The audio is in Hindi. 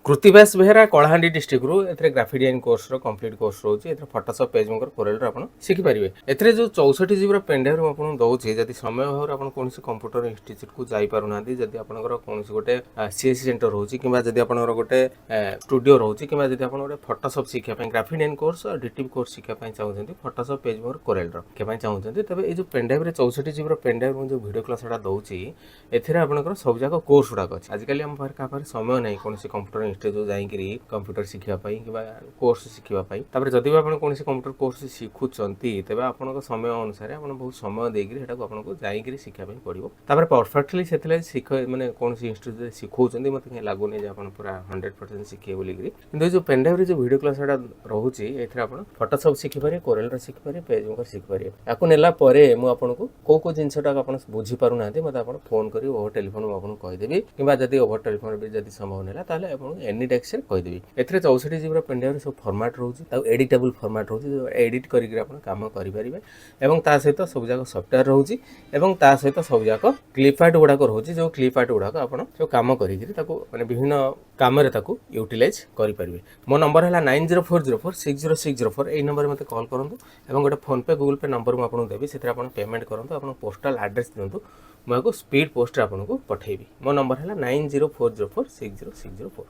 कृतिबास बेहरा कलाहांडी डिस्ट्रिक्ट रु एथरे ग्राफिक डिजाइन कोर्स रो कंप्लीट कोर्स रोची एथरे फोटोशॉप पेजमेकर कोरेल रो आपण शिखि परिबे एथरे जो 64 जीबी रो पेनड्राइव रो आपण दउछि जदि समय होर आपण कोनसी कंप्यूटर इंस्टीट्यूट को जाई पारु नांदी जदि आपनकर कोनसी गोटे सीएससी सेंटर होछि किबा जदि आपनकर गोटे स्टूडियो रहउछि किबा जदि आपण गोटे फोटोशॉप शिखिया पय ग्राफिक डिजाइन कोर्स और डीटीपी कोर्स शिखिया पय चाहउछन्ती फोटोशॉप पेजमेकर कोरेल रो के पय चाहउछन्ती तबे ए जो पेनड्राइव रे 64 जीबी रो पेनड्राइव रो जो वीडियो क्लास रा दउछि एथरे आपनकर सब जाक कोर्स उडा अछि आजि काली हम पार का पार समय नै कोनसी कंप्यूटर इंस्टीट्यूट जाई कंप्यूटर शिखिया पई किबा कोर्स शिखिया पई तापर जदि आपण कोनसी कंप्यूटर कोर्स शिखुचंती तबे आपण समय अनुसार आपण बहुत समय देगिरी हेटा को आपण को जाईगिरी शिखिया पई पड़िबो तापर परफेक्टली सेतले शिख माने कोनसी इंस्टीट्यूट शिखौचंती मते के लागो नै जे आपण पूरा 100% शिखिए बोलिगिरी किंतु जो पेनड्राइव रे जो वीडियो क्लास हेटा रहउची एथरे आपण फोटोशॉप शिखि पारे कोरेल रे शिखि पारे पेजमेकर शिखि पारे याकु नेला परे मु आपण को को जिंसटा आपण बुझी पारु नांती मते आपण फोन करी ओवर टेलीफोन मु आपण कहि देबी किबा जदि ओवर टेलीफोन भी जदि संभव नेला ताले आपण एनी टेक्स्ट कहीदेवी एथरे 64 जीबी पेनड्राइव सब फॉर्मेट रोची ता एडिटेबल फॉर्मेट रोची जो एडिट करिक आपण काम करि परिबे एवं ता सहित सब जाक सॉफ्टवेयर रोची एवं ता सहित सब जाक क्लिप आर्ट गुडा को रोची जो क्लिप आर्ट गुडा को आपण जो काम करिक ताको माने विभिन्न काम रे ताको यूटिलाइज करि परिबे मो नंबर हला 9040460604 ए नंबर मते कॉल करंतु एवं गोटे फोन पे गूगल पे नंबर मु आपन देबी सेथरे आपण पेमेंट करंतु आपण पोस्टल एड्रेस दियंतु मु स्पीड पोस्ट आपन को पठेबी मो नंबर हला 9040460604